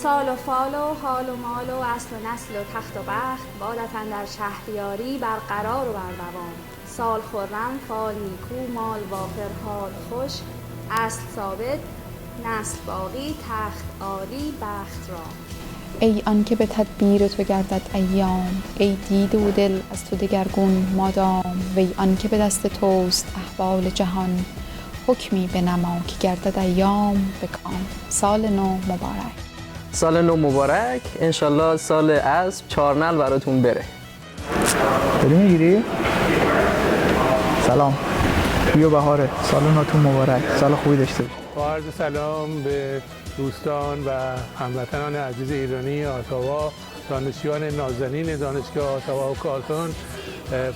سال و فال و حال و مال و اصل و نسل و تخت و بخت بادت اندر شهریاری برقرار و بردوام. سال خرم، فال نیکو، مال وافر، حال خوش، اصل ثابت، نسل باقی، تخت عالی، بخت رام. ای آن که به تدبیر تو گردد ایام، ای دیده و دل از تو دگرگون مادام. وی آن که به دست توست احوال جهان، حکمی بنما که گردد ایام به کام. سال نو مبارک. سال نو مبارک، انشالله سال اسب 4 نعل براتون بره. داری میگیری؟ سلام، بیا بهاره، سال نوتون مبارک، سال خوبی داشته باشید. با عرض سلام به دوستان و هموطنان عزیز ایرانی آتاوا، دانشجویان نازنین دانشگاه آتاوا و کارتون،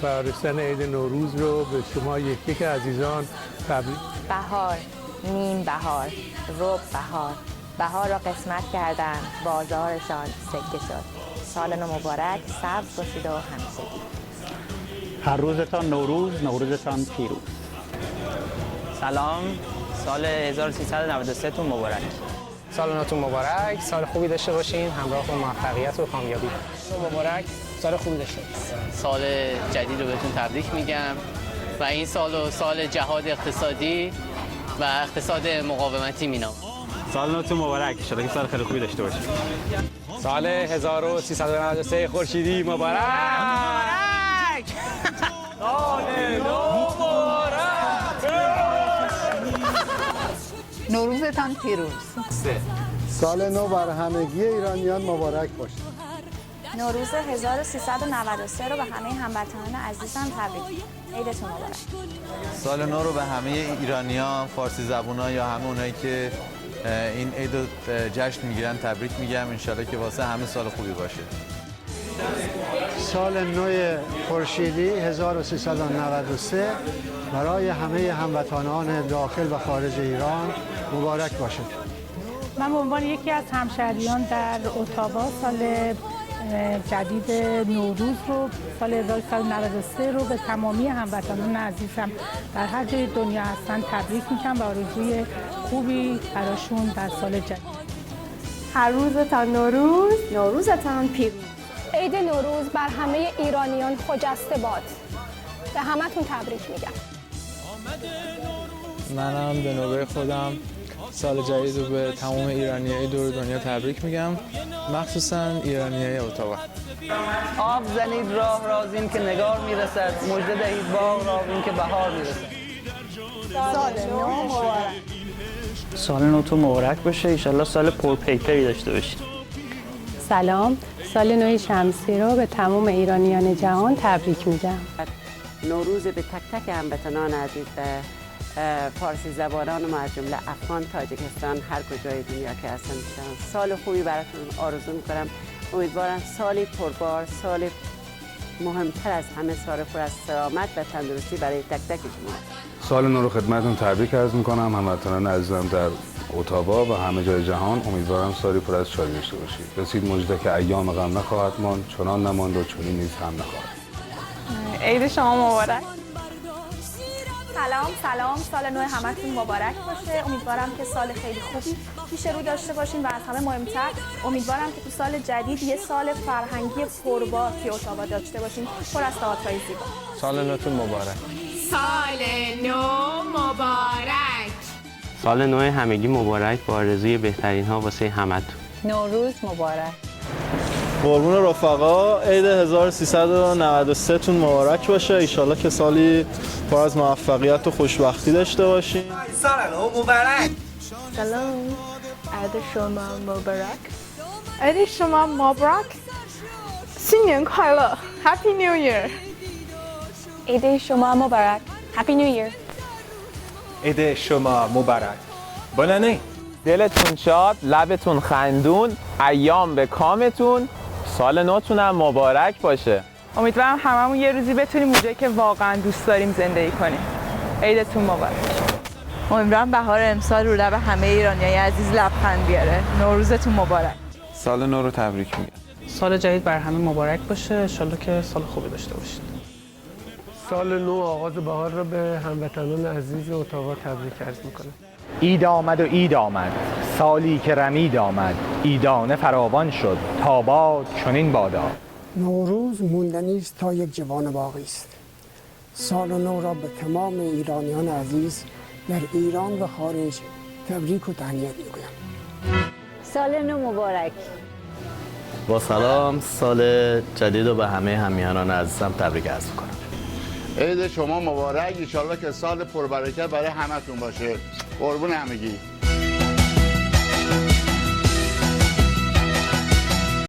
فرارستن عید نوروز رو به شما یک عزیزان تبریک. بهار، نیم بهار، ربع بهار، بهار را قسمت کردن، بازارشان سکه شد. سال نو مبارک، سبز باشید و همیشگی. هر روزتان نوروز، نوروزتان پیروز. سلام، سال 1393 تون مبارک. سال نوتون مبارک، سال خوبی داشته باشین، همراه با موفقیت و کامیابی. مبارک، سال خوبی داشته باشین. سال جدید رو بهتون تبریک میگم و این سال جهاد اقتصادی و اقتصاد مقاومتی مینام. سال نوتون مبارک، ان شاءالله که سال خیلی خوبی داشته باشید. سال 1393 خورشیدی مبارک. سال نو مبارک. نوروزتان پیروز. سال نو بر همگی ایرانیان مبارک باشد. نوروز 1393 رو به همه هموطنان عزیزم تبریک. عیدتون مبارک. سال نو رو به همه ایرانیان، فارسی زبونان یا همه اونایی که این عید رو جشن میگیرن تبریک میگم. انشالله که واسه همه سال خوبی باشه. سال نو خورشیدی 1393 برای همه هموطنان داخل و خارج ایران مبارک باشد. من به عنوان یکی از همشهریان در اتاوا سال جدید نوروز رو، سال 1393 رو به تمامی هموطنان عزیزم در هر جای دنیا هستن تبریک میگم و آرزوی خوبی براشون در سال جدید. هر روزتان نوروز، نوروزتان پیروز. عید نوروز بر همه ایرانیان خجسته باد. به همتون تبریک میگم. منم به نوبه خودم سال جدید رو به تمام ایرانیای دور دنیا تبریک میگم، مخصوصا ایرانیای اتاوا. آب زنید راه رازین که نگار میرسد، مژده دهید باغ را این که بهار میرسد. سال نو مبارک. سال نوتون مبارک باشه، ایشالله سال پرپیپری داشته باشید. سلام، سال نو شمسی رو به تمام ایرانیان جهان تبریک میگم. نوروز به تک تک هموطنان عزیز فارسی زبانان و از جمله افغان، تاجیکستان، هر کجای دنیا که هستن سال خوبی براتون آرزو میکنم. امیدوارم سالی پربار، سال مهمتر از همه سال پر از سلامت و تندرستی برای تک تک شما. سال نو رو خدمتتون تبریک عرض میکنم هموطنان عزیزم در اتاوا و همه جای جهان. امیدوارم سالی پر از شادی داشته باشید. رسید مژده که ایام غم نخواهد ماند، چنان نماند و چنین نیز هم نخواهد. عید شما مبارک. سلام، سال نو همتون مبارک باشه. امیدوارم که سال خیلی خوبی پیش رو داشته باشین و از همه مهمتر امیدوارم که تو سال جدید یه سال فرهنگی پربار توی اتاوا داشته باشین، پر از تئاترهای زیبا. سال نوتون مبارک. سال نو مبارک. سال نو همگی مبارک با آرزوی بهترین ها واسه همتون. نوروز مبارک. قربون رفقا، عید 1393 تون مبارک باشه. ایشالله که سالی پر از موفقیت و خوشبختی داشته باشین. سال نو مبارک. سلام، عید شما مبارک. عید شما مبارک. 新年快乐 Happy New Year. عید شما مبارک. Happy New Year. عید شما مبارک. بانانه. دلتون شاد، لبتون خندون، ایام به کامتون، سال نوتون هم مبارک باشه. امیدوارم هممون یه روزی بتونیم اونجایی که واقعا دوست داریم زندگی کنیم. عیدتون مبارک. امیدوارم بهار امسال رو لب همه ایرانیای عزیز لبخند بیاره. نوروزتون مبارک. سال نو رو تبریک میگم. سال جدید بر همه مبارک باشه، انشالله که سال خوبی داشته باشید. سال نو آغاز بهار را به هموطنان عزیز اتاوا تبریک عرض میکنم. عید آمد و عید آمد، سالی که رمید آمد، عیدانه فراوان شد، تا باد چنین بادا. نوروز موندنی است تا یک جوان باقی است. سال نو را به تمام ایرانیان عزیز در ایران و خارج تبریک و تهنیت میگویم. سال نو مبارک. با سلام، سال جدید رو به همه همیهنان عزیزم تبریک عرض می‌کنم. عید شما مبارک، ان شاءالله که سال پربرکت برای همتون باشه. قربون همگی.